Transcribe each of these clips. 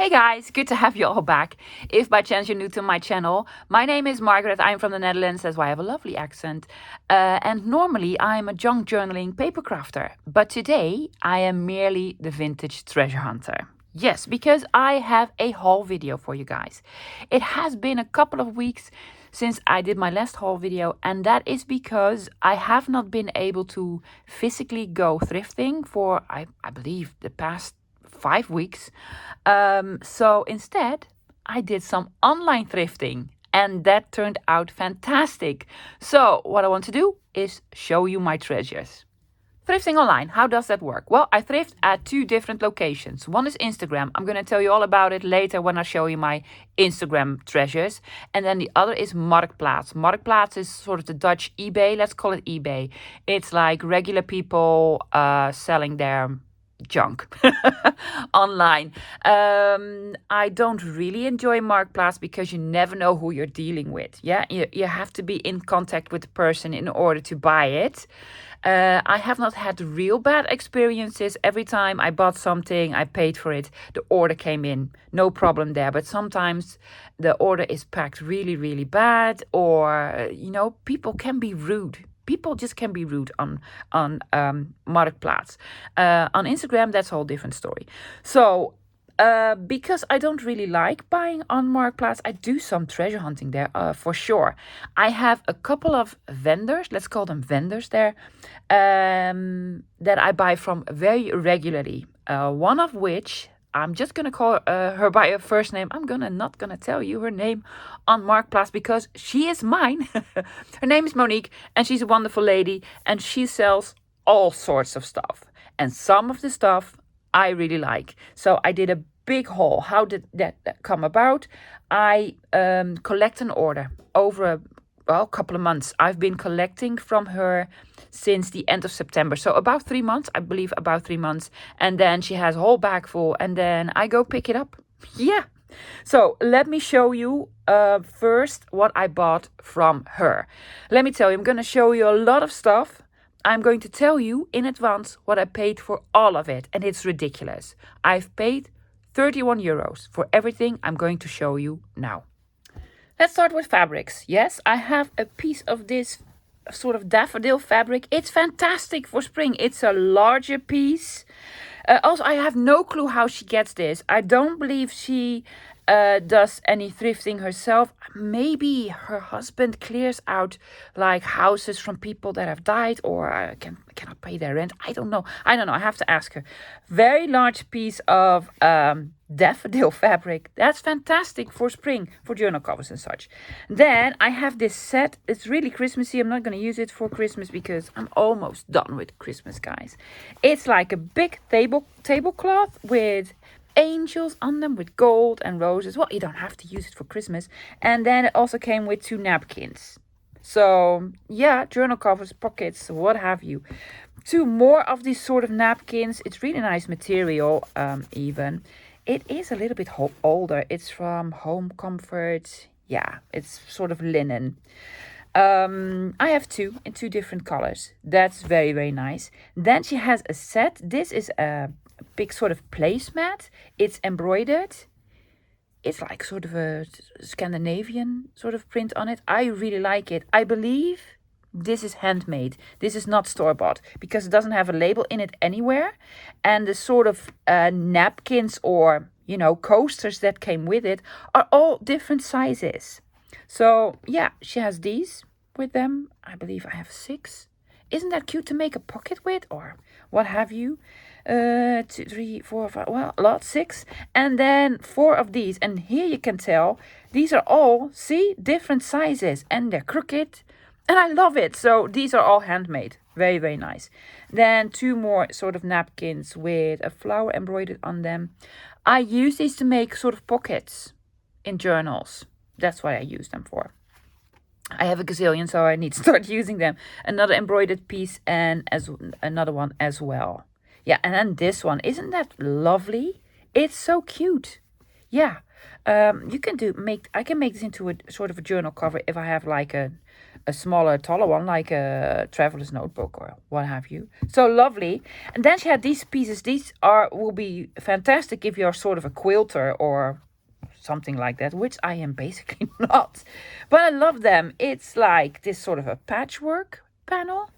Hey guys, good to have you all back. If by chance you're new to my channel, my name is Margaret. I'm from the Netherlands, that's why I have a lovely accent. And normally I'm a junk journaling paper crafter, but today I am merely the vintage treasure hunter. Yes, because I have a haul video for you guys. It has been a couple of weeks since I did my last haul video, and that is because I have not been able to physically go thrifting for, I believe, the past 5 weeks. So instead, I did some online thrifting and that turned out fantastic. So what I want to do is show you my treasures. Thrifting online, how does that work? Well, I thrift at 2 different locations. One is Instagram. I'm going to tell you all about it later when I show you my Instagram treasures. And then the other is Marktplaats. Marktplaats is sort of the Dutch eBay. Let's call it eBay. It's like regular people selling their junk online. I don't really enjoy Markplaats because you never know who you're dealing with. Yeah, you have to be in contact with the person in order to buy it. I have not had real bad experiences. Every time I bought something, I paid for it, the order came in, no problem there. But sometimes the order is packed really, really bad, or people can be rude. People just can be rude on Marktplaats. On Instagram, that's a whole different story. So, because I don't really like buying on Marktplaats, I do some treasure hunting there for sure. I have a couple of vendors, let's call them vendors there, that I buy from very regularly. One of which I'm just gonna call her by her first name. I'm not gonna tell you her name on Markplaats because she is mine. Her name is Monique, and she's a wonderful lady, and she sells all sorts of stuff. And some of the stuff I really like. So I did a big haul. How did that come about? I collect an order over a couple of months. I've been collecting from her since the end of September. So about 3 months, I believe about 3 months. And then she has a whole bag full and then I go pick it up. Yeah. So let me show you first what I bought from her. Let me tell you, I'm going to show you a lot of stuff. I'm going to tell you in advance what I paid for all of it. And it's ridiculous. I've paid 31 euros for everything I'm going to show you now. Let's start with fabrics. Yes, I have a piece of this sort of daffodil fabric. It's fantastic for spring. It's a larger piece. Also, I have no clue how she gets this. I don't believe she does any thrifting herself. Maybe her husband clears out like houses from people that have died or cannot pay their rent. I don't know. I have to ask her. Very large piece of daffodil fabric. That's fantastic for spring, for journal covers and such. Then I have this set. It's really Christmassy. I'm not going to use it for Christmas because I'm almost done with Christmas, guys. It's like a big tablecloth with angels on them with gold and roses. Well, you don't have to use it for Christmas. And then it also came with 2 napkins. So yeah, journal covers, pockets, what have you. 2 more of these sort of napkins. It's really nice material, even. It is a little bit older. It's from Home Comfort. Yeah, it's sort of linen. I have 2 in 2 different colors. That's very, very nice. Then she has a set. This is a big sort of placemat. It's embroidered. It's like sort of a Scandinavian sort of print on it. I really like it. I believe this is handmade. This is not store-bought because it doesn't have a label in it anywhere. And the sort of napkins or, coasters that came with it are all different sizes. So, yeah, she has these with them. I believe I have 6. Isn't that cute to make a pocket with or what have you? 2, 3, 4, 5, well, a lot, 6. And then 4 of these. And here you can tell these are all, see, different sizes and they're crooked. And I love it. So these are all handmade. Very, very nice. Then 2 more sort of napkins with a flower embroidered on them. I use these to make sort of pockets in journals. That's what I use them for. I have a gazillion, so I need to start using them. Another embroidered piece and another one as well. Yeah, and then this one. Isn't that lovely? It's so cute. Yeah. I can make this into a sort of a journal cover if I have like a a smaller, taller one, like a traveler's notebook or what have you. So lovely. And then she had these pieces. These will be fantastic if you're sort of a quilter or something like that, which I am basically not. But I love them. It's like this sort of a patchwork panel.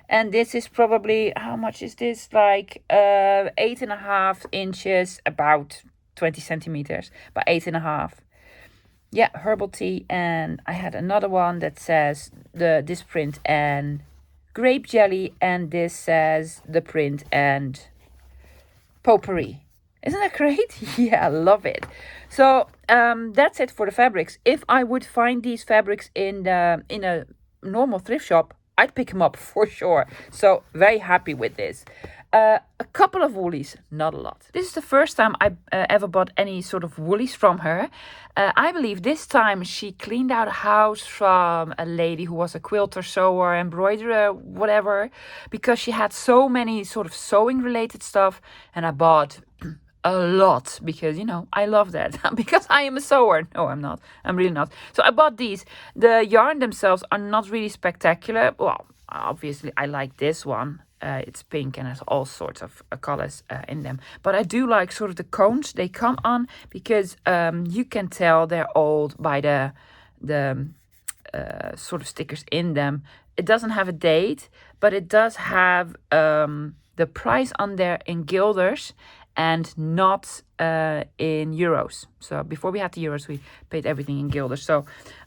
And this is probably, how much is this? Like 8.5 inches, about 20 centimeters by 8.5. Yeah, herbal tea. And I had another one that says this print and grape jelly. And this says the print and potpourri. Isn't that great? Yeah, I love it. So that's it for the fabrics. If I would find these fabrics in a normal thrift shop, I'd pick them up for sure. So very happy with this. A couple of woolies, not a lot. This is the first time I ever bought any sort of woolies from her. I believe this time she cleaned out a house from a lady who was a quilter, sewer, embroiderer, whatever, because she had so many sort of sewing related stuff, and I bought a lot because, I love that because I am a sewer. No, I'm not. I'm really not. So I bought these. The yarn themselves are not really spectacular. Well, obviously I like this one. It's pink and has all sorts of colors in them. But I do like sort of the cones they come on because you can tell they're old by the sort of stickers in them. It doesn't have a date, but it does have the price on there in guilders and not in euros. So before we had the euros, we paid everything in guilders. So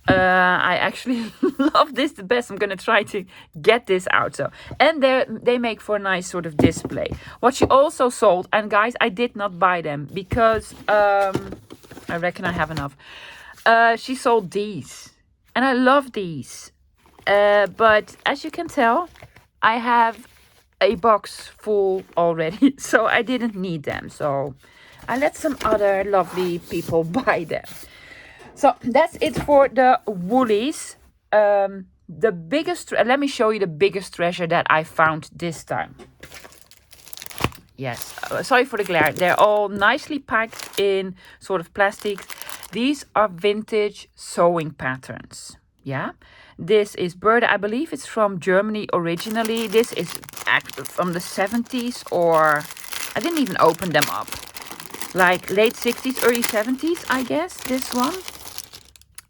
I actually love this the best. I'm going to try to get this out. So, and they make for a nice sort of display. What she also sold, and guys, I did not buy them because I reckon I have enough. She sold these, and I love these. But as you can tell, I have a box full already, so I didn't need them. So I let some other lovely people buy them. So that's it for the woolies. The biggest, let me show you the biggest treasure that I found this time. Yes, sorry for the glare. They're all nicely packed in sort of plastic. These are vintage sewing patterns. Yeah. This is Berda. I believe it's from Germany originally. This is from the 70s, or I didn't even open them up. Like late 60s, early 70s, I guess, this one.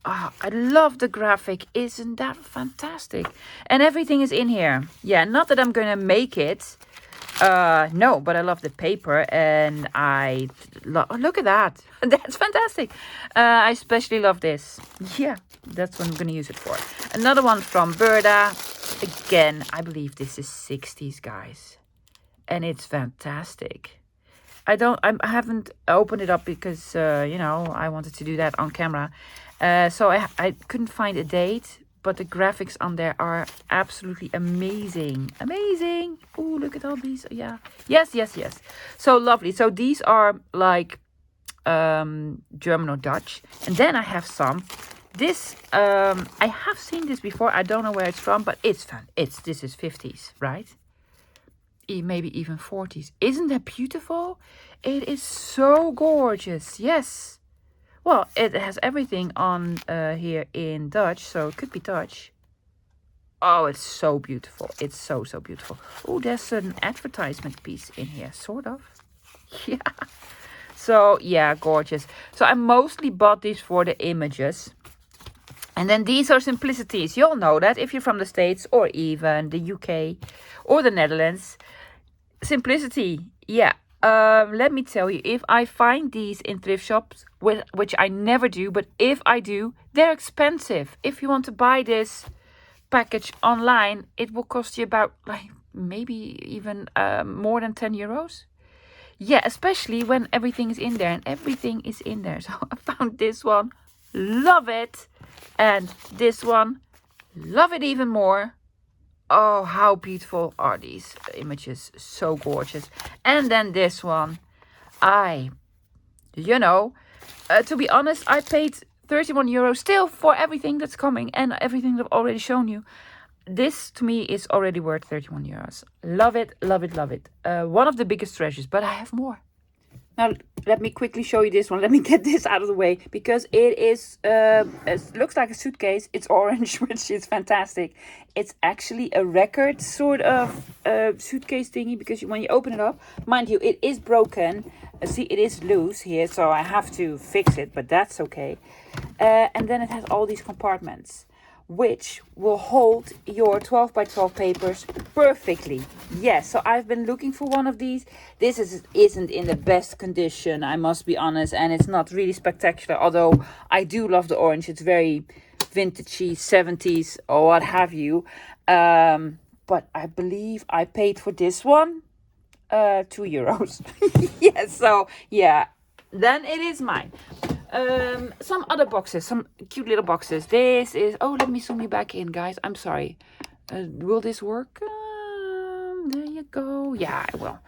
Oh, I love the graphic. Isn't that fantastic? And everything is in here. Yeah, not that I'm going to make it. No, but I love the paper, and look at that. That's fantastic. I especially love this. Yeah, that's what I'm going to use it for. Another one from Berda. Again, I believe this is 60s, guys. And it's fantastic. I haven't opened it up because, I wanted to do that on camera. So I couldn't find a date. But the graphics on there are absolutely amazing. Amazing. Oh, look at all these. Yeah. Yes. So lovely. So these are like German or Dutch. And then I have some. This, I have seen this before. I don't know where it's from, but it's fun. This is 50s, right? Maybe even 40s. Isn't that beautiful? It is so gorgeous. Yes. Well, it has everything on here in Dutch, so it could be Dutch. Oh, it's so beautiful. It's so beautiful. Oh, there's an advertisement piece in here, sort of. Yeah. So, yeah, gorgeous. So I mostly bought these for the images. And then these are simplicities. You all know that if you're from the States or even the UK or the Netherlands. Simplicity, yeah. Let me tell you, if I find these in thrift shops, which I never do, but if I do, they're expensive. If you want to buy this package online, it will cost you about maybe even more than 10 euros. Yeah, especially when everything is in there, and everything is in there. So I found this one, love it. And this one, love it even more. Oh, how beautiful are these images. So gorgeous. And then this one. To be honest, I paid 31 euros still for everything that's coming and everything that I've already shown you. This, to me, is already worth 31 euros. Love it, love it, love it. One of the biggest treasures, but I have more. Now, let me quickly show you this one. Let me get this out of the way because it looks like a suitcase. It's orange, which is fantastic. It's actually a record sort of suitcase thingy because when you open it up, mind you, it is broken. See, it is loose here, so I have to fix it, but that's okay. And then it has all these compartments, which will hold your 12 by 12 papers perfectly. Yes, so I've been looking for one of these. This isn't in the best condition, I must be honest, and it's not really spectacular, although I do love the orange. It's very vintagey, 70s or what have you. But I believe I paid for this one €2. Yes, so yeah, then it is mine. Some other boxes, some cute little boxes. This is, oh, let me zoom you back in, guys. I'm sorry. Will this work? There you go. Yeah, I will.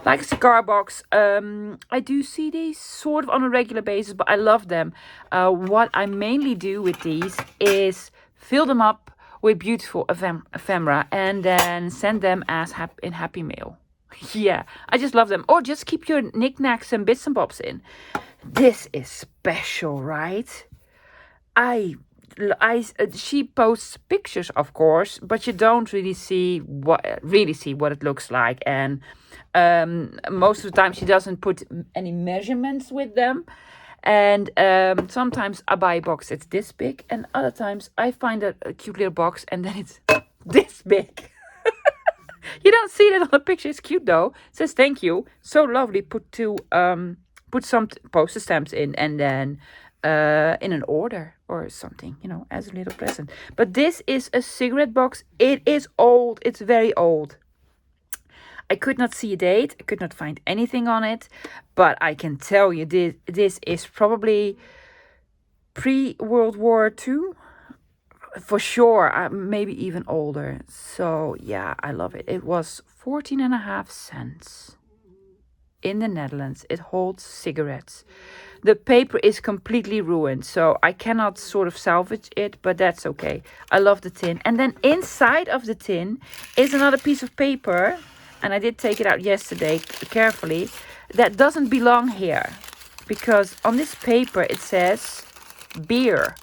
Like a cigar box. I do see these sort of on a regular basis, but I love them. What I mainly do with these is fill them up with beautiful ephemera and then send them as in Happy Mail. Yeah, I just love them. Or just keep your knickknacks and bits and bobs in. This is special, right? She posts pictures, of course, but you don't really see what it looks like. And most of the time, she doesn't put any measurements with them. And sometimes I buy a box that's this big, and other times I find a cute little box, and then it's this big. You don't see that on the picture. It's cute though. It says thank you. So lovely. Put some postage stamps in, and then in an order or something, as a little present. But this is a cigarette box. It is old. It's very old. I could not see a date. I could not find anything on it. But I can tell you this is probably pre-World War II. For sure, maybe even older. So yeah, I love it. It was 14.5 cents in the Netherlands. It holds cigarettes. The paper is completely ruined, so I cannot sort of salvage it, but that's okay. I love the tin. And then inside of the tin is another piece of paper, and I did take it out yesterday carefully, that doesn't belong here, because on this paper it says beer.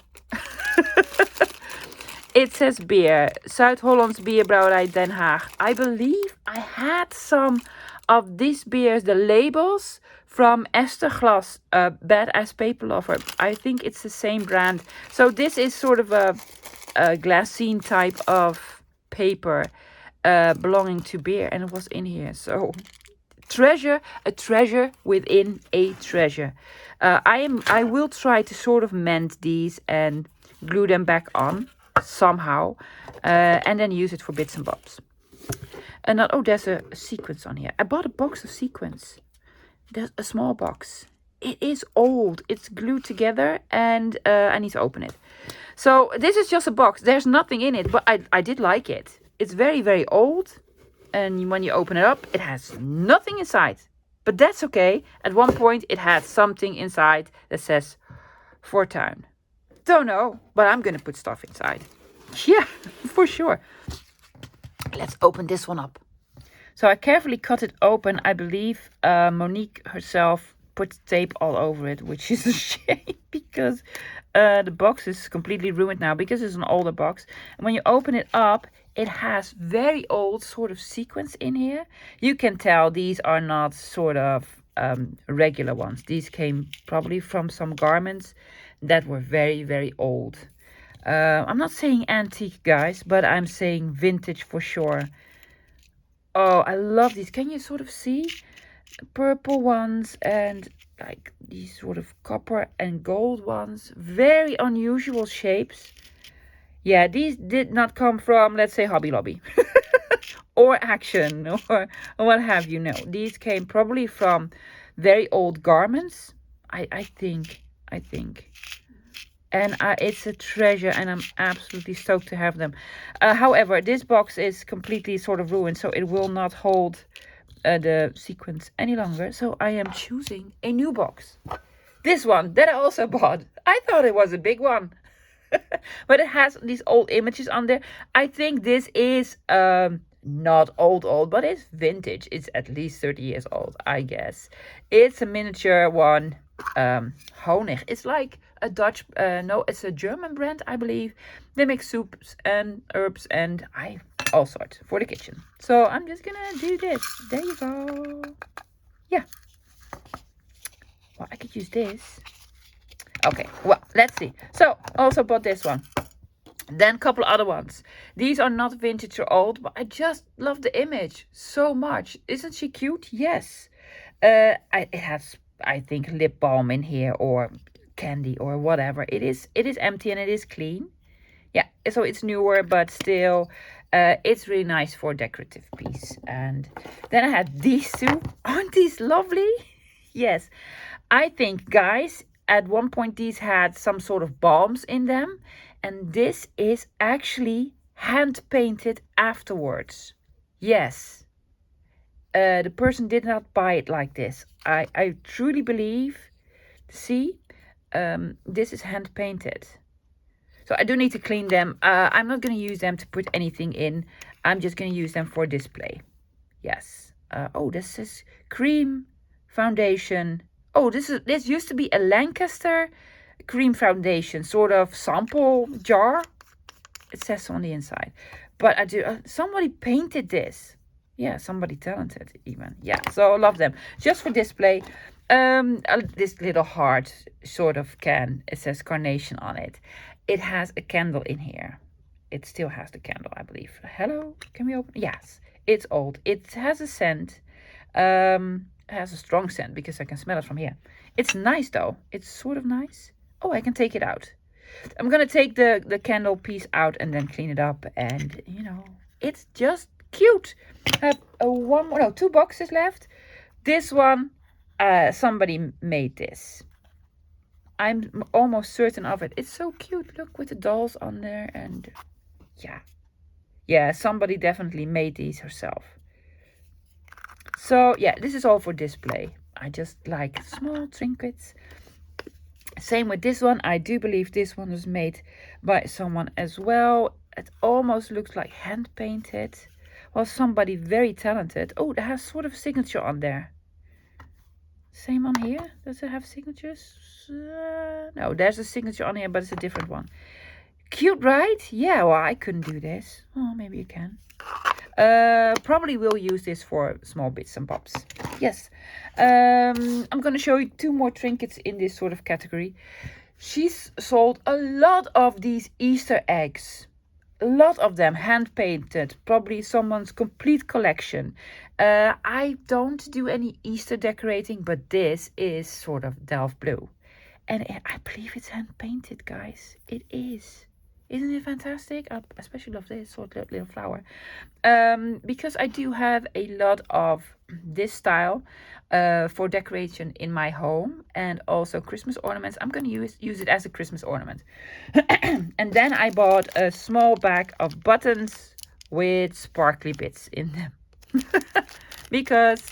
It says beer, Zuid-Hollands Bierbrouwerij Den Haag. I believe I had some of these beers, the labels, from Esther Glas, Badass Paper Lover. I think it's the same brand. So this is sort of a glassine type of paper belonging to beer, and it was in here. So a treasure within a treasure. I will try to sort of mend these and glue them back on somehow, and then use it for bits and bobs. And there's a sequence on here. I bought a box of sequins. There's a small box. It is old. It's glued together, and I need to open it. So this is just a box. There's nothing in it, but I did like it. It's very, very old, and when you open it up, it has nothing inside. But that's okay. At one point, it had something inside that says Fortuin. Don't know, but I'm going to put stuff inside. Yeah, for sure. Let's open this one up. So I carefully cut it open. I believe Monique herself put tape all over it, which is a shame because the box is completely ruined now because it's an older box. And when you open it up, it has very old sort of sequins in here. You can tell these are not sort of regular ones. These came probably from some garments that were very, very old. I'm not saying antique, guys, but I'm saying vintage for sure. Oh, I love these. Can you sort of see? Purple ones and like these sort of copper and gold ones. Very unusual shapes. Yeah, these did not come from, let's say, Hobby Lobby. Or Action or what have you. No, these came probably from very old garments. I think. And it's a treasure, and I'm absolutely stoked to have them. However, this box is completely sort of ruined, so it will not hold the sequins any longer. So I am choosing a new box. This one that I also bought. I thought it was a big one. But it has these old images on there. I think this is not old, but it's vintage. It's at least 30 years old, I guess. It's a miniature one. Honig. It's like a Dutch, no, it's a German brand, I believe. They make soups and herbs and all sorts for the kitchen. So I'm just gonna do this. There you go. Yeah. Well, I could use this. Okay, well, let's see. So, also bought this one. Then a couple other ones. These are not vintage or old, but I just love the image so much. Isn't she cute? Yes. It has, I think, lip balm in here or candy or whatever. It is empty and it is clean. Yeah, so it's newer, but still, it's really nice for a decorative piece. And then I had these two. Aren't these lovely? Yes. I think, guys, at one point these had some sort of balms in them. And this is actually hand painted afterwards. Yes. The person did not buy it like this. I truly believe, see, this is hand painted. So I do need to clean them. I'm not going to use them to put anything in. I'm just going to use them for display. Yes. Oh, this is cream foundation. Oh, this used to be a Lancaster cream foundation, sort of sample jar. It says on the inside. But I do. Somebody painted this. Yeah, somebody talented even. Yeah, so I love them. Just for display. This little heart sort of can. It says carnation on it. It has a candle in here. It still has the candle, I believe. Hello, can we open? Yes, it's old. It has a scent. It has a strong scent because I can smell it from here. It's nice though. It's sort of nice. Oh, I can take it out. I'm gonna take the candle piece out and then clean it up. And you know, it's just cute. I have two boxes left. This one, somebody made this. I'm almost certain of it. It's so cute. Look, with the dolls on there. And yeah, somebody definitely made these herself. So yeah, this is all for display. I just like small trinkets. Same with this one. I do believe this one was made by someone as well. It almost looks like hand painted. Well, somebody very talented. Oh, it has sort of a signature on there. Same on here. Does it have signatures? No, there's a signature on here, but it's a different one. Cute, right? Yeah, well, I couldn't do this. Oh, maybe you can. Probably will use this for small bits and bobs. Yes. I'm going to show you two more trinkets in this sort of category. She's sold a lot of these Easter eggs. A lot of them hand painted. Probably someone's complete collection. I don't do any Easter decorating, but this is sort of delft blue. And I believe it's hand painted, guys. It is. Isn't it fantastic? I especially love this sort of little flower. Because I do have a lot of this style for decoration in my home and also Christmas ornaments. I'm going to use it as a Christmas ornament. And then I bought a small bag of buttons with sparkly bits in them. Because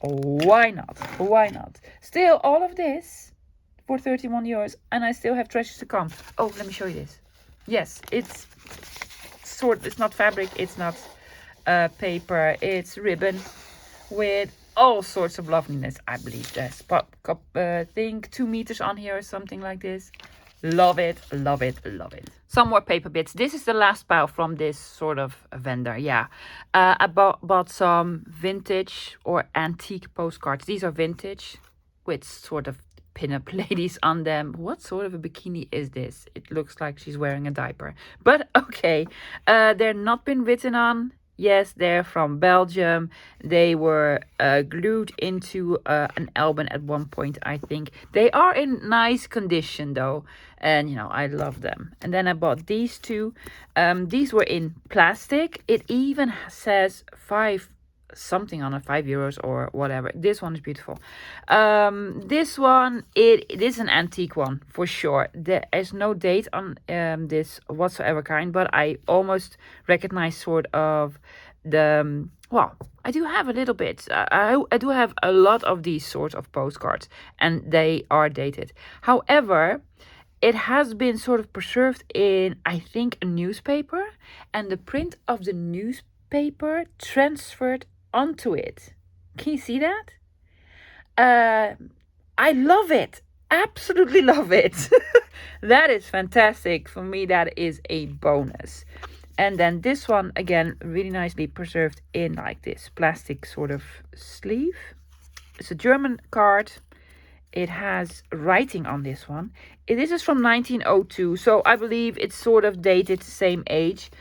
why not? Why not? Still, all of this for 31 euros, and I still have treasures to come. Oh, let me show you this. Yes, it's not fabric, it's not paper, it's ribbon with all sorts of loveliness. I believe there's I think 2 meters on here or something like this. Love it, love it, love it. Some more paper bits. This is the last pile from this sort of vendor. Yeah, I bought some vintage or antique postcards. These are vintage with sort of pin-up ladies on them. What sort of a bikini is this? It looks like she's wearing a diaper. But okay, they're not been written on. Yes, they're from Belgium. They were glued into an album at one point, I think. They are in nice condition though. And, you know, I love them. And then I bought these two. These were in plastic. It even says 5 something on it, 5 euros or whatever. This one is beautiful. This one, it is an antique one for sure. There is no date on this whatsoever kind, but I almost recognize sort of the well, I do have a little bit. I do have a lot of these sorts of postcards, and they are dated. However, it has been sort of preserved in, I think, a newspaper, and the print of the paper transferred onto it. Can you see that? I love it. Absolutely love it. That is fantastic. For me, that is a bonus. And then this one, again, really nicely preserved in like this plastic sort of sleeve. It's a German card. It has writing on this one. This is from 1902, so I believe it's sort of dated the same age.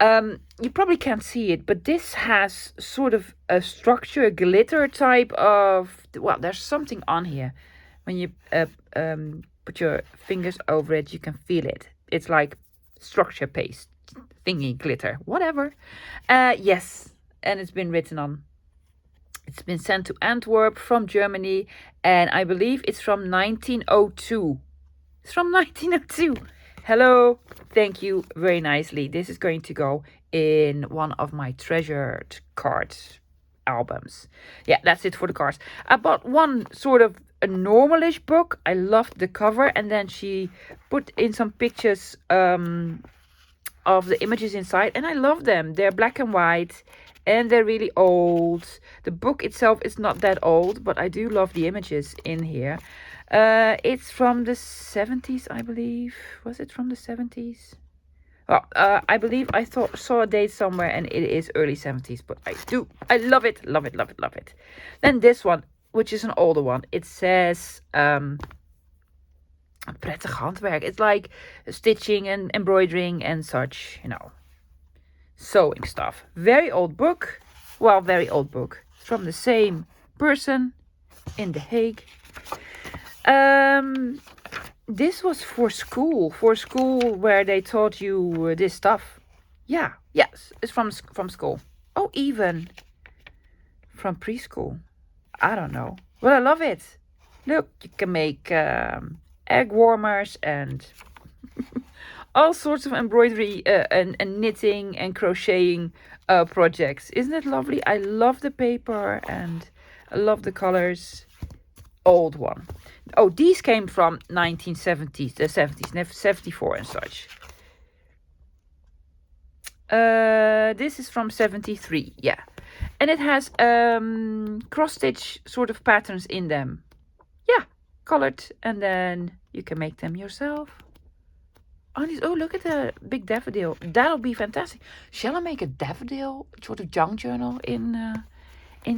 You probably can't see it, but this has sort of a structure, a glitter type of... Well, there's something on here. When you put your fingers over it, you can feel it. It's like structure paste, thingy, glitter, whatever. Yes, and it's been written on. It's been sent to Antwerp from Germany, and I believe it's from 1902. It's from 1902. Hello, thank you very nicely. This is going to go in one of my treasured card albums. Yeah, that's it for the cards. I bought one sort of a normalish book. I loved the cover, and then she put in some pictures of the images inside, and I love them. They're black and white, and they're really old. The book itself is not that old, but I do love the images in here. It's from the 70s, I believe. Was it from the 70s? Well, I believe I saw a date somewhere, and it is early 70s, but I love it, love it, love it, love it. Then this one, which is an older one, it says prettig handwerk. It's like stitching and embroidering and such, you know, sewing stuff. Very old book. Well, very old book. It's from the same person in The Hague. This was for school where they taught you this stuff. Yeah, yes, it's from school. Oh, even from preschool. I don't know. Well, I love it. Look, you can make egg warmers and all sorts of embroidery and knitting and crocheting projects. Isn't it lovely? I love the paper and I love the colors. Old one. Oh, these came from 1970s, the 70s, 74 and such. This is from 73, yeah. And it has cross-stitch sort of patterns in them. Yeah, colored, and then you can make them yourself. Oh, look at the big daffodil. That'll be fantastic. Shall I make a daffodil sort of junk journal in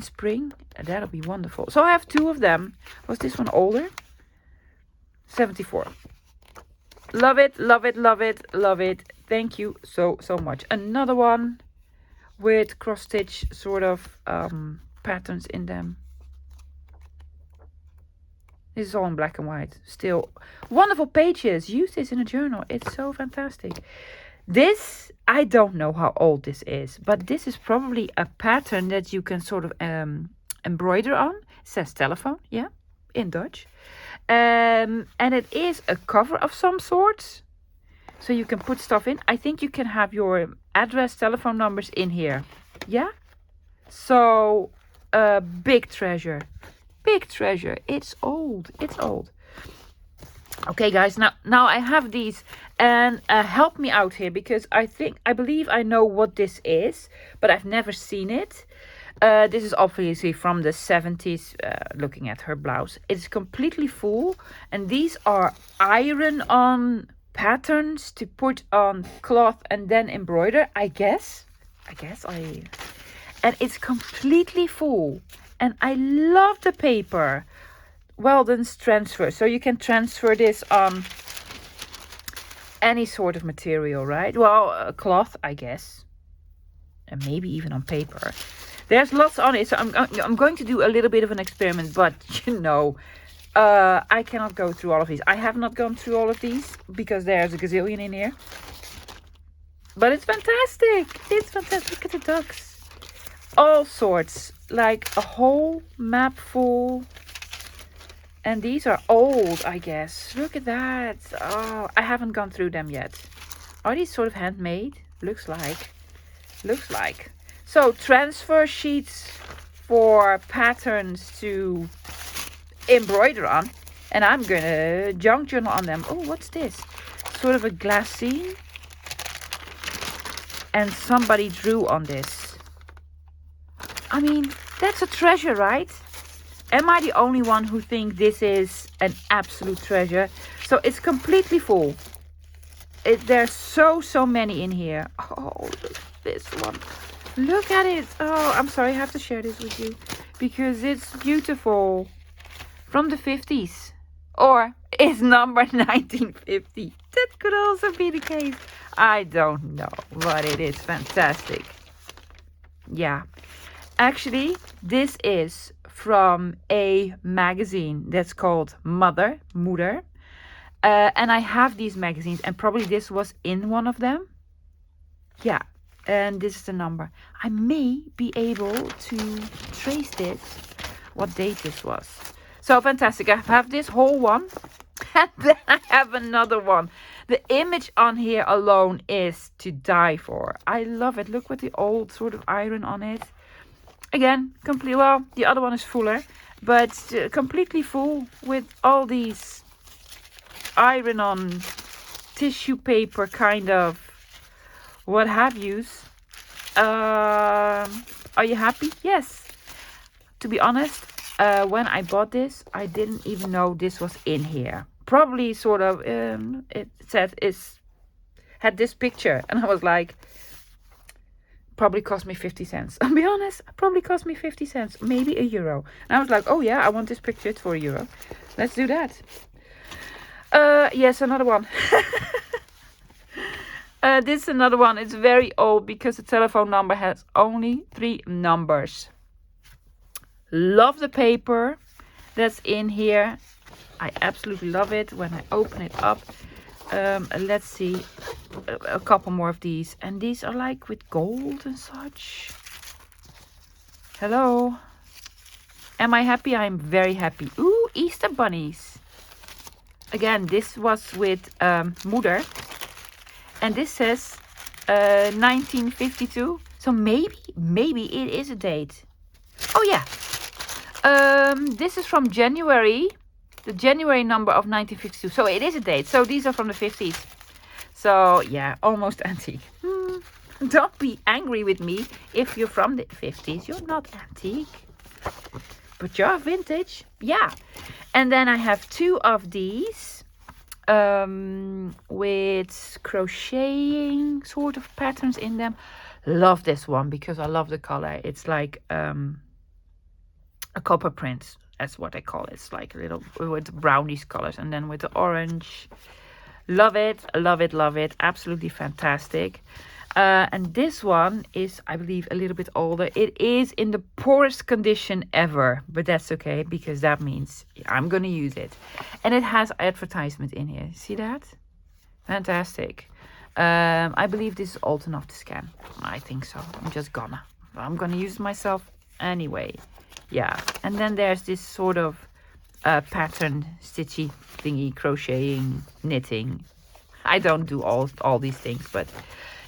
spring? That'll be wonderful. So I have two of them. Was this one older? 74. Love it, love it, love it, love it. Thank you so much. Another one with cross stitch sort of patterns in them. This is all in black and white. Still wonderful pages. Use this in a journal. It's so fantastic. This, I don't know how old this is, but this is probably a pattern that you can sort of embroider on. It says telephone, yeah, in Dutch. And it is a cover of some sort. So you can put stuff in. I think you can have your address, telephone numbers in here. Yeah? So, big treasure. Big treasure. It's old. It's old. Okay, guys. Now I have these. And help me out here. Because I believe I know what this is. But I've never seen it. This is obviously from the 70s. Looking at her blouse. It's completely full. And these are iron-on patterns to put on cloth and then embroider, I guess. And it's completely full. And I love the paper. Weldon's transfer. So you can transfer this on any sort of material, right? Well, cloth, I guess. And maybe even on paper. There's lots on it. So I'm going to do a little bit of an experiment. But, you know, I cannot go through all of these. I have not gone through all of these because there's a gazillion in here. But it's fantastic. It's fantastic. Look at the ducks. All sorts. Like a whole map full. And these are old, I guess. Look at that. Oh, I haven't gone through them yet. Are these sort of handmade? Looks like. So transfer sheets for patterns to embroider on, and I'm gonna junk journal on them. Oh, what's this? Sort of a glassine, And somebody drew on this. I mean, that's a treasure, right? Am I the only one who thinks this is an absolute treasure? So it's completely full. There's so many in here. Oh, look at this one. Look at it. Oh, I'm sorry, I have to share this with you. Because it's beautiful. From the 50s. Or is number 1950. That could also be the case. I don't know. But it is fantastic. Yeah. Actually, this is from a magazine that's called Moeder. And I have these magazines, and probably this was in one of them. Yeah, and this is the number. I may be able to trace this, what date this was. So fantastic. I have this whole one, and then I have another one. The image on here alone is to die for. I love it. Look with the old sort of iron on it. Again, completely, well, the other one is fuller, but completely full with all these iron on tissue paper kind of what have yous. Are you happy? Yes. To be honest, when I bought this, I didn't even know this was in here. Probably sort of, it said had this picture, and I was like, probably cost me 50 cents. I'll be honest, probably cost me 50 cents, maybe €1. And I was like, oh yeah, I want this picture, it's for €1. Let's do that. Yes, another one. This is another one. It's very old because the telephone number has only 3 numbers. Love the paper that's in here. I absolutely love it when I open it up. Let's see, a couple more of these, and these are like with gold and such. Hello, am I happy? I'm very happy. Ooh, Easter bunnies. Again, this was with Moeder, and this says 1952. So maybe it is a date. Oh yeah, this is from January. The January number of 1952. So it is a date. So these are from the 50s. So yeah, almost antique. Don't be angry with me if you're from the 50s. You're not antique. But you're vintage. Yeah. And then I have 2 of these. With crocheting sort of patterns in them. Love this one because I love the color. It's like a copper print. That's what I call it. It's like a little with brownish colors, and then with the orange. Love it, love it, love it. Absolutely fantastic. And this one is, I believe, a little bit older. It is in the poorest condition ever, but that's okay because that means I'm going to use it. And it has advertisement in here. See that? Fantastic. I believe this is old enough to scan. I think so. I'm gonna use it myself anyway. Yeah, and then there's this sort of pattern stitchy thingy, crocheting, knitting. I don't do all these things, but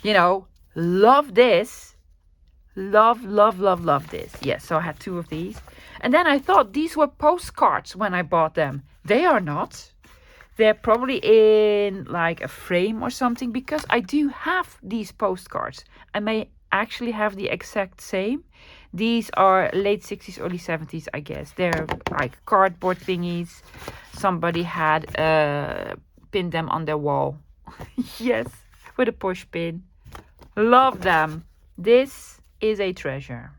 you know, love this. Love this. Yes, so I had 2 of these. And then I thought these were postcards when I bought them. They are not. They're probably in like a frame or something, because I do have these postcards. I may actually have the exact same. These are late 60s, early 70s, I guess. They're like cardboard thingies. Somebody had pinned them on their wall. Yes, with a push pin. Love them. This is a treasure.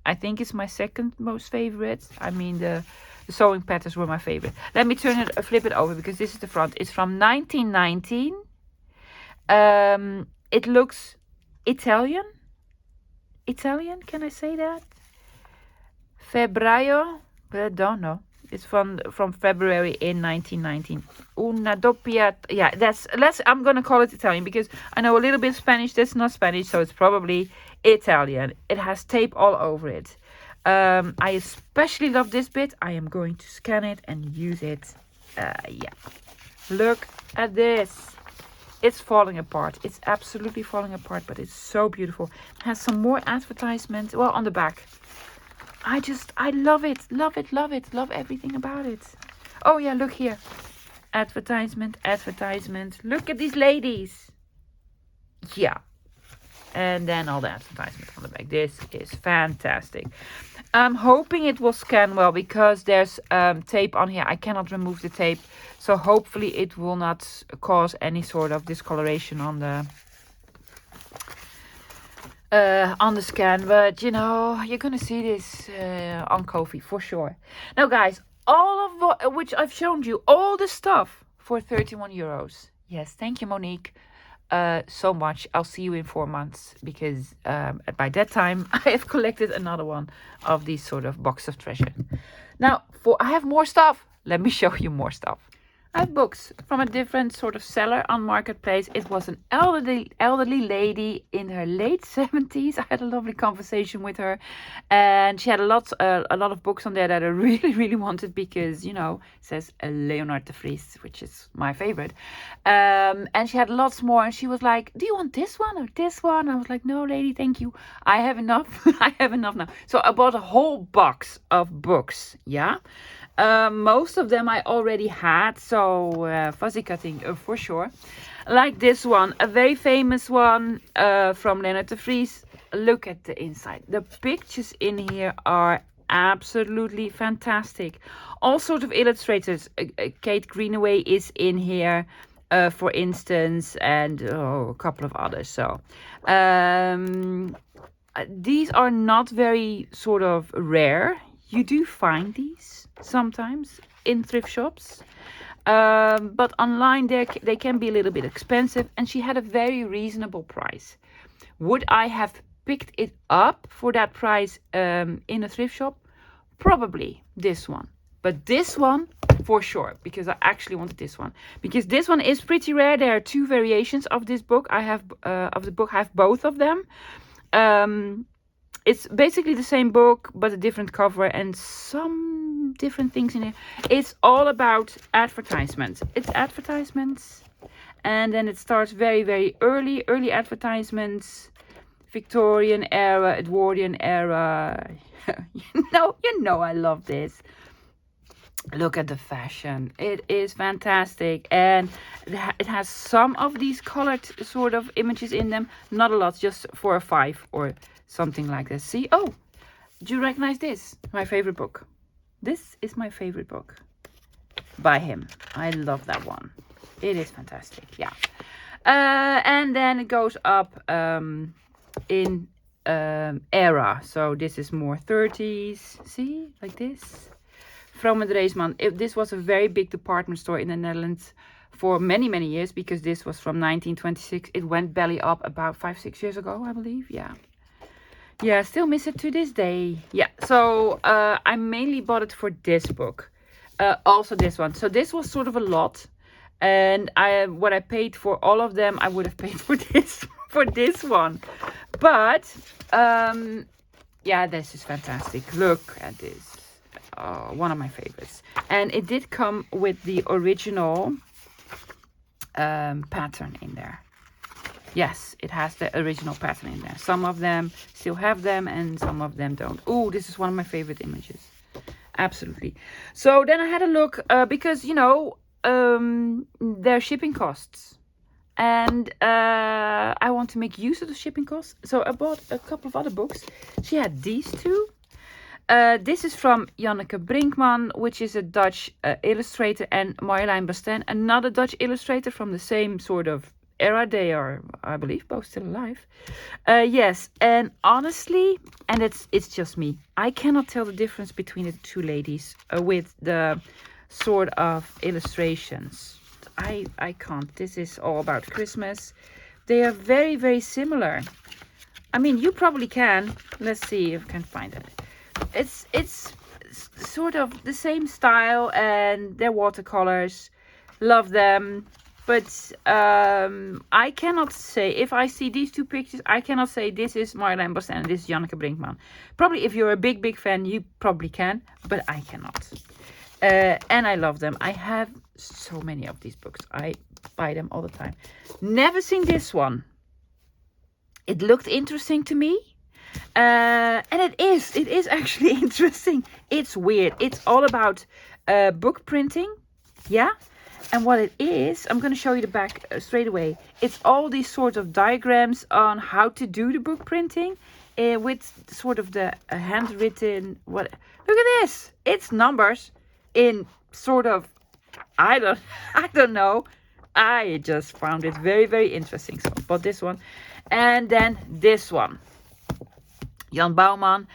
I think it's my second most favorite. I mean, the sewing patterns were my favorite. Let me flip it over, because this is the front. It's from 1919. It looks Italian. Italian, can I say that? Febbraio, but I don't know. It's from February in 1919. Una doppia. Yeah, I'm gonna call it Italian because I know a little bit Spanish. That's not Spanish, so it's probably Italian. It has tape all over it. I especially love this bit. I am going to scan it and use it. Yeah, look at this. It's falling apart. It's absolutely falling apart, but it's so beautiful. It has some more advertisement. Well, on the back. I love it. Love it, love it. Love everything about it. Oh yeah, look here. Advertisement. Look at these ladies. Yeah. And then all the advertisements on the back. This is fantastic. I'm hoping it will scan well because there's tape on here. I cannot remove the tape. So hopefully it will not cause any sort of discoloration on the scan. But, you know, you're going to see this on Ko-fi for sure. Now, guys, all of which I've shown you, all the stuff for 31 euros. Yes, thank you, Monique. So much. I'll see you in 4 months because by that time I have collected another one of these sort of box of treasure. Now, I have more stuff. Let me show you more stuff. I have books from a different sort of seller on Marketplace. It was an elderly lady in her late 70s. I had a lovely conversation with her, and she had a lot of books on there that I really, really wanted because, you know, it says Leonard de Vries, which is my favorite. And she had lots more, and she was like, "Do you want this one or this one?" I was like, "No, lady, thank you. I have enough. I have enough now." So I bought a whole box of books. Yeah. Most of them I already had, so fuzzy cutting for sure. Like this one, a very famous one from Leonard de Vries. Look at the inside. The pictures in here are absolutely fantastic. All sorts of illustrators. Kate Greenaway is in here, for instance, and a couple of others. So these are not very sort of rare. You do find these sometimes in thrift shops, but online they can be a little bit expensive, and she had a very reasonable price. Would I have picked it up for that price in a thrift shop? Probably this one, but this one for sure, because I actually wanted this one, because this one is pretty rare. There are 2 variations of this book. I have both of them. It's basically the same book, but a different cover and some different things in it. It's all about advertisements. It's advertisements. And then it starts very, very early advertisements. Victorian era, Edwardian era. you know I love this. Look at the fashion. It is fantastic. And it has some of these colored sort of images in them. Not a lot, just 4 or 5 or something like this. See? Oh, do you recognize this? My favorite book. This is my favorite book by him. I love that one. It is fantastic. Yeah. And then it goes up in era. So this is more 30s. See? Like this. Vroom-en-Dreesman. This was a very big department store in the Netherlands for many, many years, because this was from 1926. It went belly up about 5-6 years ago, I believe. Yeah. Yeah, still miss it to this day. Yeah, so I mainly bought it for this book. Also this one. So this was sort of a lot. And what I paid for all of them, I would have paid for this one. But yeah, this is fantastic. Look at this. One of my favorites. And it did come with the original pattern in there. Yes, it has the original pattern in there. Some of them still have them and some of them don't. Oh, this is one of my favorite images. Absolutely. So then I had a look because, you know, there are shipping costs. And I want to make use of the shipping costs. So I bought a couple of other books. She had these 2. This is from Janneke Brinkman, which is a Dutch illustrator, and Marjolein Basten, another Dutch illustrator from the same sort of era. They are, I believe, both still alive. Yes, and honestly, and it's just me, I cannot tell the difference between the 2 ladies with the sort of illustrations. I can't. This is all about Christmas. They are very, very similar. I mean, you probably can. Let's see if I can find it. It's sort of the same style, and they're watercolors. Love them. But I cannot say, if I see these 2 pictures, I cannot say this is Marjolein Basten and this is Janneke Brinkman. Probably if you're a big, big fan, you probably can, but I cannot. And I love them. I have so many of these books. I buy them all the time. Never seen this one. It looked interesting to me. And it is actually interesting. It's weird. It's all about book printing. Yeah. And what it is, I'm going to show you the back straight away. It's all these sorts of diagrams on how to do the book printing with sort of the handwritten, what, look at this. It's numbers in sort of, I don't know. I just found it very, very interesting. So I bought this one. And then this one. Jan Bouwman,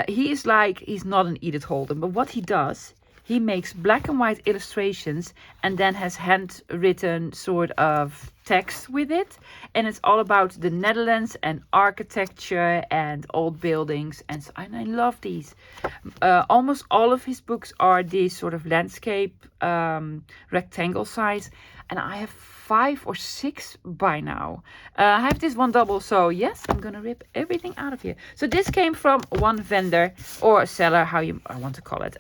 he's not an Edith Holden, but what he does, he makes black and white illustrations and then has handwritten sort of text with it. And it's all about the Netherlands and architecture and old buildings. And I love these. Almost all of his books are these sort of landscape rectangle size. And I have 5 or 6 by now. I have this one double, so yes, I'm gonna rip everything out of here. So this came from one vendor or seller, how you want to call it.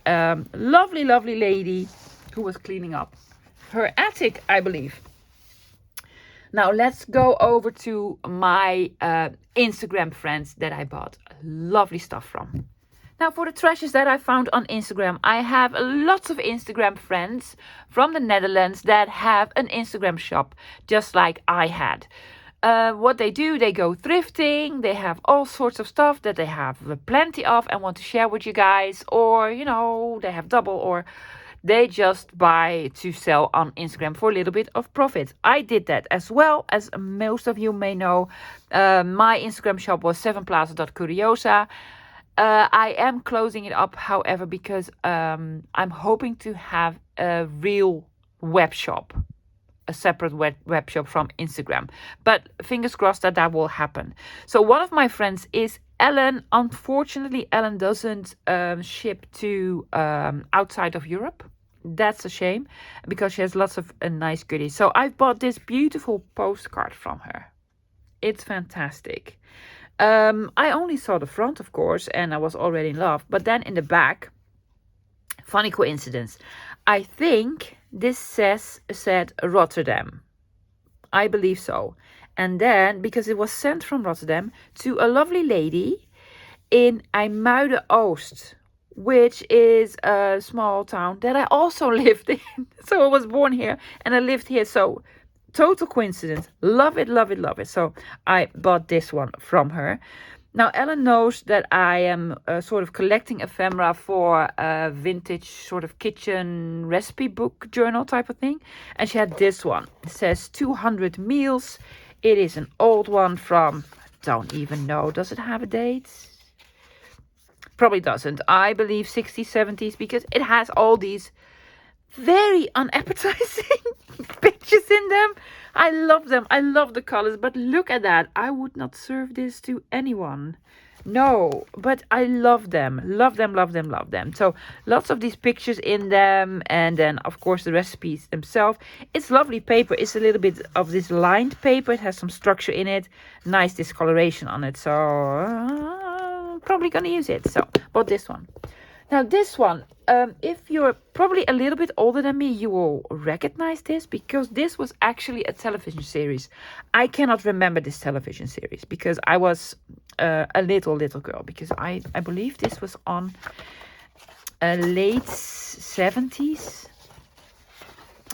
Lovely, lovely lady who was cleaning up her attic, I believe. Now let's go over to my Instagram friends that I bought lovely stuff from. Now for the treasures that I found on Instagram, I have lots of Instagram friends from the Netherlands that have an Instagram shop, just like I had. What they do, they go thrifting, they have all sorts of stuff that they have plenty of and want to share with you guys, or, you know, they have double, or they just buy to sell on Instagram for a little bit of profit. I did that as well, as most of you may know. My Instagram shop was sevenplaza.curiosa. I am closing it up, however, because I'm hoping to have a real web shop, a separate web shop from Instagram. But fingers crossed that will happen. So one of my friends is Ellen. Unfortunately, Ellen doesn't ship to outside of Europe. That's a shame because she has lots of nice goodies. So I bought this beautiful postcard from her. It's fantastic. I only saw the front, of course, and I was already in love. But then in the back, funny coincidence, I think this said Rotterdam. I believe so. And then, because it was sent from Rotterdam to a lovely lady in IJmuiden-Oost, which is a small town that I also lived in. So I was born here and I lived here. So total coincidence. Love it, love it, love it. So I bought this one from her. Now, Ellen knows that I am sort of collecting ephemera for a vintage sort of kitchen recipe book journal type of thing. And she had this one. It says 200 meals. It is an old one from, don't even know. Does it have a date? Probably doesn't. I believe 60s, 70s, because it has all these very unappetizing pictures in them. I love them. I love the colors, but look at that. I would not serve this to anyone. No, but I love them. Love them, love them, love them. So lots of these pictures in them, and then of course the recipes themselves. It's lovely paper. It's a little bit of this lined paper. It has some structure in it. Nice discoloration on it. So probably gonna use it. So bought this one. Now this one, if you're probably a little bit older than me, you will recognize this because this was actually a television series. I cannot remember this television series because I was a little girl, because I believe this was on late 70s.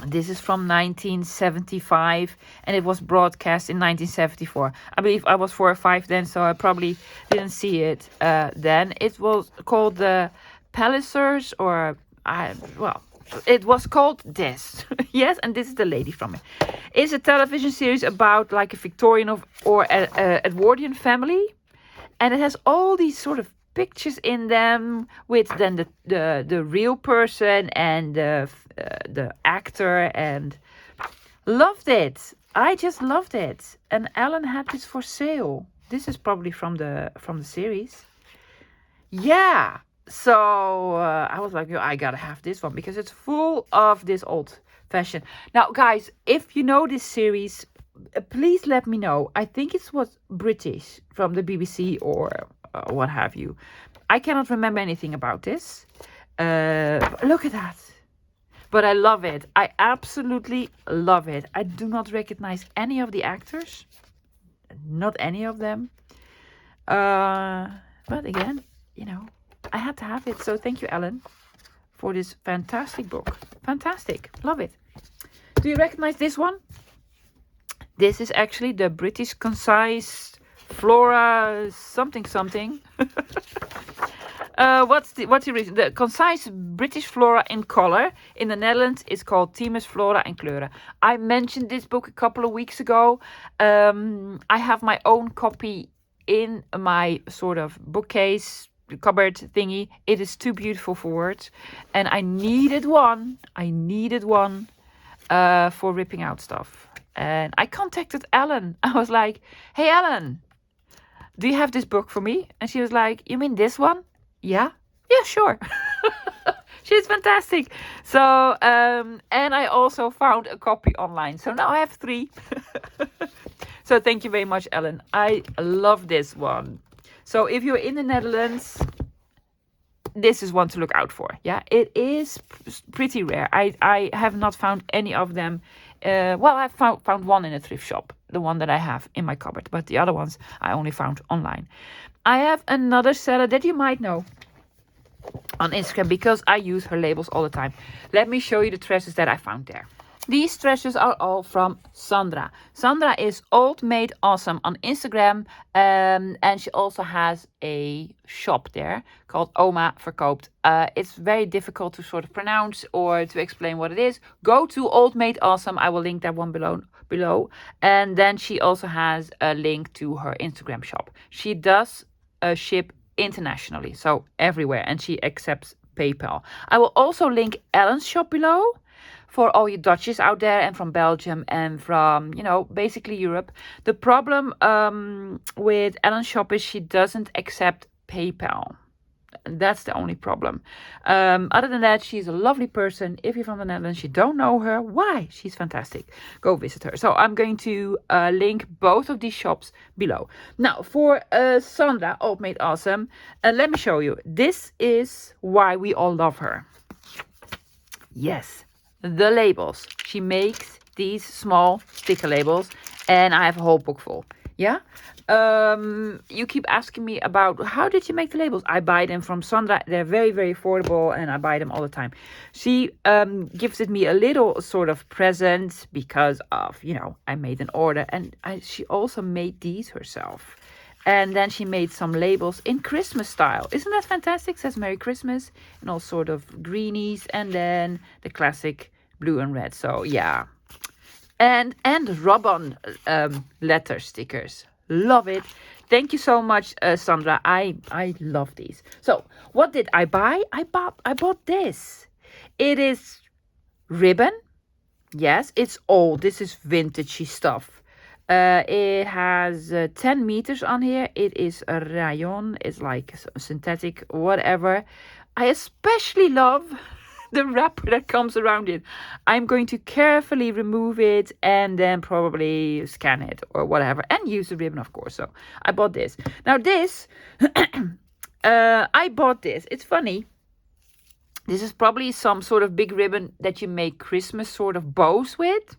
This is from 1975 and it was broadcast in 1974. I believe I was 4 or 5 then, so I probably didn't see it then. It was called the Pallisers, or it was called this. Yes, and this is the lady from it. It's a television series about like a Victorian or Edwardian family, and it has all these sort of pictures in them with then the real person and the actor, and loved it. I just loved it. And Ellen had this for sale. This is probably from the series. Yeah. So I was like, I gotta have this one because it's full of this old fashion. Now, guys, if you know this series, please let me know. I think it was British from the BBC or what have you. I cannot remember anything about this. Look at that. But I love it. I absolutely love it. I do not recognize any of the actors. Not any of them. But again, you know, I had to have it. So thank you, Ellen, for this fantastic book. Fantastic. Love it. Do you recognize this one? This is actually the British Concise Flora something something. What's the reason? The Concise British Flora in Color in the Netherlands is called Themis Flora en Kleuren. I mentioned this book a couple of weeks ago. I have my own copy in my sort of bookcase, cupboard thingy. It is too beautiful for words. And I needed one. For ripping out stuff. And I contacted Ellen. I was like, hey, Ellen, do you have this book for me? And she was like, you mean this one? Yeah, sure. She's fantastic. So, and I also found a copy online. So now I have 3. So thank you very much, Ellen. I love this one. So if you're in the Netherlands, this is one to look out for. Yeah, it is pretty rare. I have not found any of them. Well, I found one in a thrift shop, the one that I have in my cupboard. But the other ones I only found online. I have another seller that you might know on Instagram because I use her labels all the time. Let me show you the treasures that I found there. These treasures are all from Sandra. Sandra is OldMadeAwesome on Instagram. And she also has a shop there called Oma Verkoopt. It's very difficult to sort of pronounce or to explain what it is. Go to OldMadeAwesome. I will link that one below. And then she also has a link to her Instagram shop. She does ship internationally, so everywhere. And she accepts PayPal. I will also link Ellen's shop below. For all you Dutchies out there and from Belgium and from, basically Europe. The problem with Ellen's shop is she doesn't accept PayPal. That's the only problem. Other than that, she's a lovely person. If you're from the Netherlands, you don't know her, why? She's fantastic. Go visit her. So I'm going to link both of these shops below. Now, for Sandra, OldMadeAwesome, let me show you. This is why we all love her. Yes. The labels. She makes these small sticker labels and I have a whole book full. Yeah. You keep asking me about how did you make the labels? I buy them from Sandra. They're very, very affordable and I buy them all the time. She gifted me a little sort of present because of, I made an order and she also made these herself. And then she made some labels in Christmas style. Isn't that fantastic? It says Merry Christmas and all sort of greenies and then the classic blue and red. So yeah. And rub-on letter stickers. Love it. Thank you so much, Sandra. I love these. So what did I buy? I bought this. It is ribbon. Yes, it's old. This is vintagey stuff. It has 10 meters on here. It is a rayon. It's like synthetic, whatever. I especially love the wrapper that comes around it. I'm going to carefully remove it and then probably scan it or whatever and use the ribbon, of course. So I bought this. Now this, I bought this. It's funny. This is probably some sort of big ribbon that you make Christmas sort of bows with.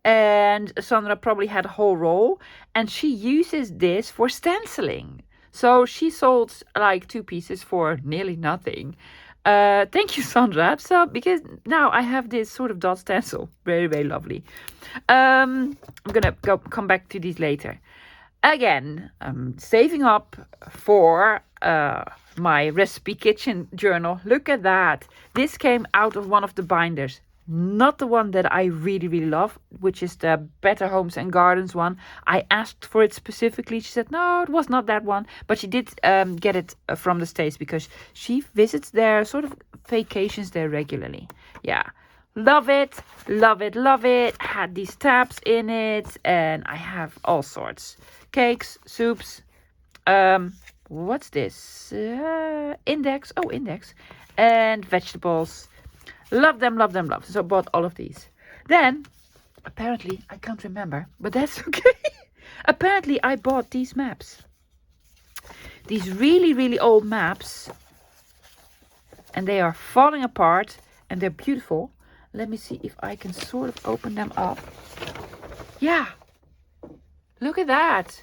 And Sandra probably had a whole roll. And she uses this for stenciling. So she sold like 2 pieces for nearly nothing. Thank you, Sandra. So, because now I have this sort of dot stencil. Very, very lovely. I'm going to come back to these later. Again, I'm saving up for my recipe kitchen journal. Look at that. This came out of one of the binders. Not the one that I really, really love, which is the Better Homes and Gardens one. I asked for it specifically. She said, no, it was not that one. But she did get it from the States because she visits their sort of vacations there regularly. Yeah. Love it. Love it. Love it. Had these tabs in it. And I have all sorts. Cakes, soups. What's this? Index. Oh, index. And vegetables. Love them, love them, love. So I bought all of these. Then, apparently, I can't remember, but that's okay. Apparently, I bought these maps. These really, really old maps. And they are falling apart. And they're beautiful. Let me see if I can sort of open them up. Yeah. Look at that.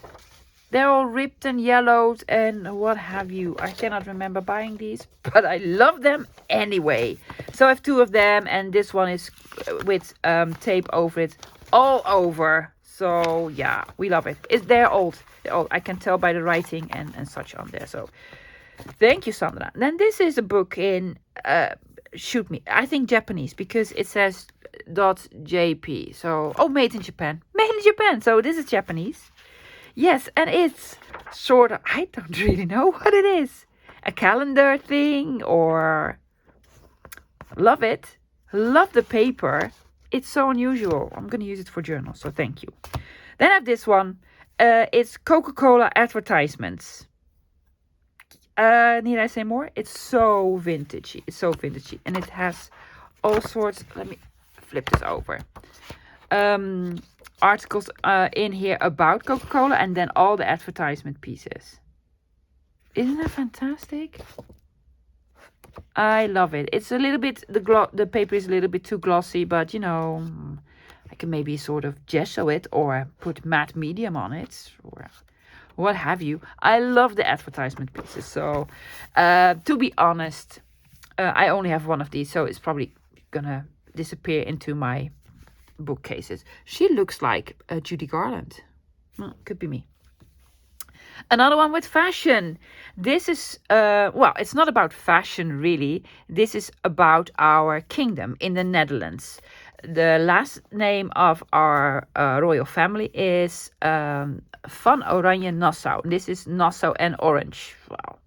They're all ripped and yellowed and what have you. I cannot remember buying these, but I love them anyway. So I have 2 of them, and this one is with tape over it all over. So yeah, we love it. They're old. They're old. I can tell by the writing and such on there. So thank you, Sandra. Then this is a book in shoot me, I think Japanese, because it says .jp. So made in Japan. Made in Japan. So this is Japanese. Yes, and it's sort of, I don't really know what it is. A calendar thing or... Love it. Love the paper. It's so unusual. I'm going to use it for journal, so thank you. Then I have this one. It's Coca-Cola advertisements. Need I say more? It's so vintagey. It's so vintagey. And it has all sorts... Let me flip this over. Articles in here about Coca-Cola and then all the advertisement pieces. Isn't that fantastic? I love it. It's a little bit, the paper is a little bit too glossy, but you know, I can maybe sort of gesso it or put matte medium on it or what have you. I love the advertisement pieces. So to be honest, I only have one of these, so it's probably gonna disappear into my bookcases. She looks like Judy Garland. Could be me. Another one with fashion. This is, well, it's not about fashion really. This is about our kingdom in the Netherlands. The last name of our royal family is Van Oranje Nassau. This is Nassau and Orange. Wow.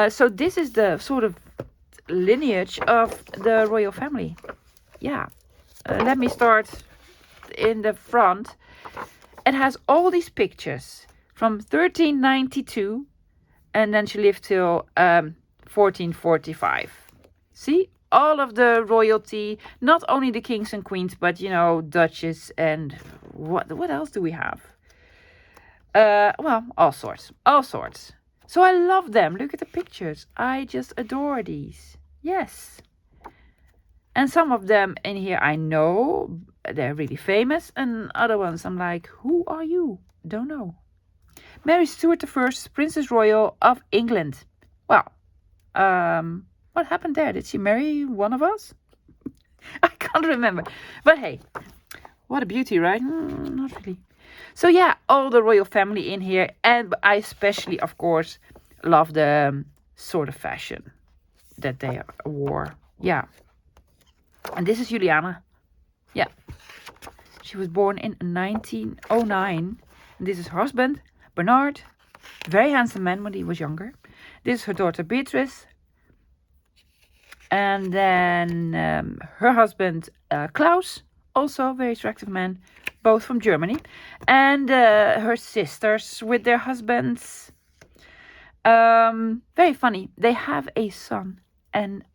So this is the sort of lineage of the royal family. Yeah. Let me start in the front. It has all these pictures from 1392, and then she lived till 1445. See, all of the royalty, not only the kings and queens, but you know, duchess and what else do we have? Well, all sorts. So I love them. Look at the pictures. I just adore these. Yes. And some of them in here I know, they're really famous, and other ones I'm like, who are you? Don't know. Mary Stuart I, Princess Royal of England. Well, what happened there? Did she marry one of us? I can't remember. But hey, what a beauty, right? Not really. So yeah, all the royal family in here, and I especially, of course, love the sort of fashion that they wore. Yeah. And this is Juliana. Yeah. She was born in 1909. And this is her husband, Bernard. Very handsome man when he was younger. This is her daughter, Beatrice. And then her husband, Klaus. Also very attractive man. Both from Germany. And her sisters with their husbands. Very funny. They have a son. And...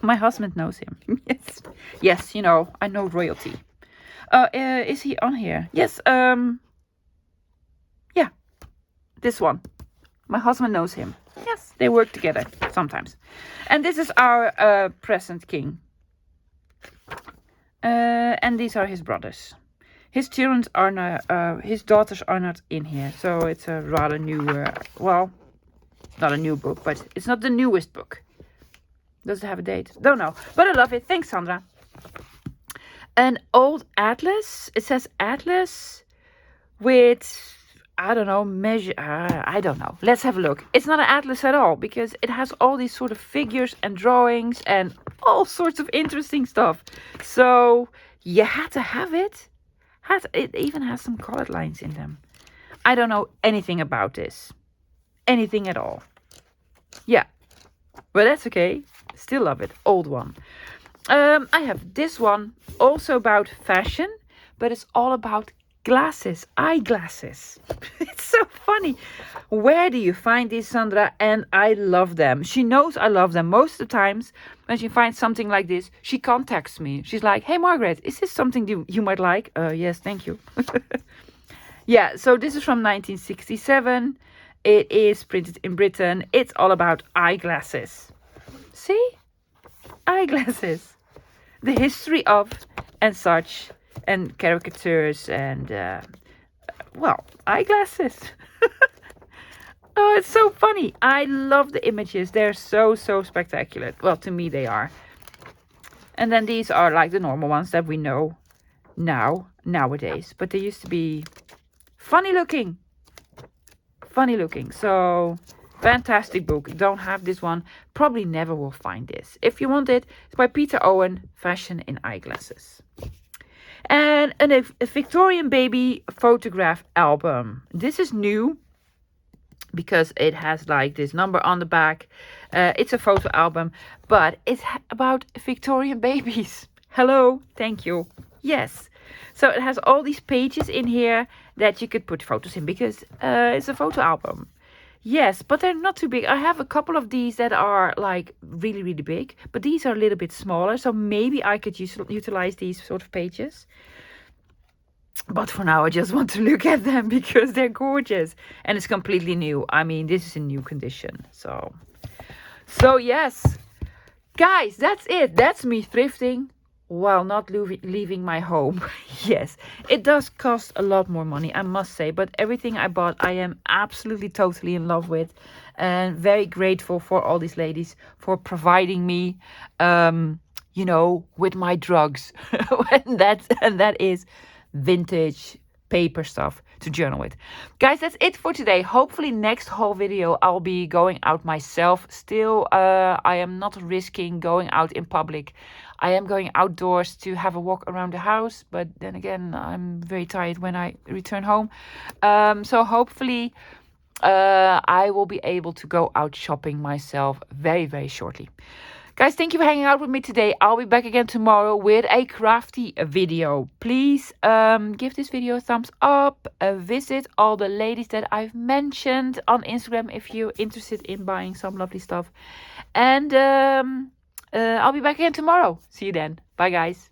My husband knows him. Yes. Yes, you know, I know royalty. Is he on here? Yes, yeah. This one. My husband knows him. Yes, they work together sometimes. And this is our present king. And these are his brothers. His children are not, his daughters are not in here. So it's a rather new, well, not a new book, but it's not the newest book. Does it have a date? Don't know. But I love it. Thanks, Sandra. An old atlas. It says atlas with, I don't know, measure. I don't know. Let's have a look. It's not an atlas at all because it has all these sort of figures and drawings and all sorts of interesting stuff. So you had to have it. It even has some colored lines in them. I don't know anything about this. Anything at all. Yeah. But that's okay. Still love it. Old one. I have this one. Also about fashion. But it's all about glasses. Eyeglasses. It's so funny. Where do you find these, Sandra? And I love them. She knows I love them. Most of the times when she finds something like this, she contacts me. She's like, hey, Margaret, is this something you might like? Yes, thank you. Yeah, so this is from 1967. It is printed in Britain. It's all about eyeglasses. See? Eyeglasses. The history of and such. And caricatures and well, eyeglasses. Oh, it's so funny. I love the images. They're so spectacular. Well, to me they are. And then these are like the normal ones that we know nowadays. But they used to be funny looking. So fantastic book. Don't have this one. Probably never will find this. If you want it, it's by Peter Owen, Fashion in Eyeglasses. And a Victorian baby photograph album. This is new because it has like this number on the back. It's a photo album, but it's about Victorian babies. Hello, thank you. Yes. So it has all these pages in here that you could put photos in because it's a photo album. Yes, but they're not too big. I have a couple of these that are like really big, but these are a little bit smaller. So maybe I could utilize these sort of pages. But for now, I just want to look at them because they're gorgeous. And it's completely new. I mean, this is in new condition. So yes. Guys, that's it. That's me thrifting while not leaving my home. Yes, it does cost a lot more money, I must say. But everything I bought, I am absolutely totally in love with. And very grateful for all these ladies for providing me, with my drugs. and that is vintage paper stuff to journal with. Guys, that's it for today. Hopefully next haul video I'll be going out myself. Still, I am not risking going out in public. I am going outdoors to have a walk around the house, but then again, I'm very tired when I return home. So hopefully I will be able to go out shopping myself very shortly. Guys, thank you for hanging out with me today. I'll be back again tomorrow with a crafty video. Please give this video a thumbs up. Visit all the ladies that I've mentioned on Instagram if you're interested in buying some lovely stuff. And I'll be back again tomorrow. See you then. Bye, guys.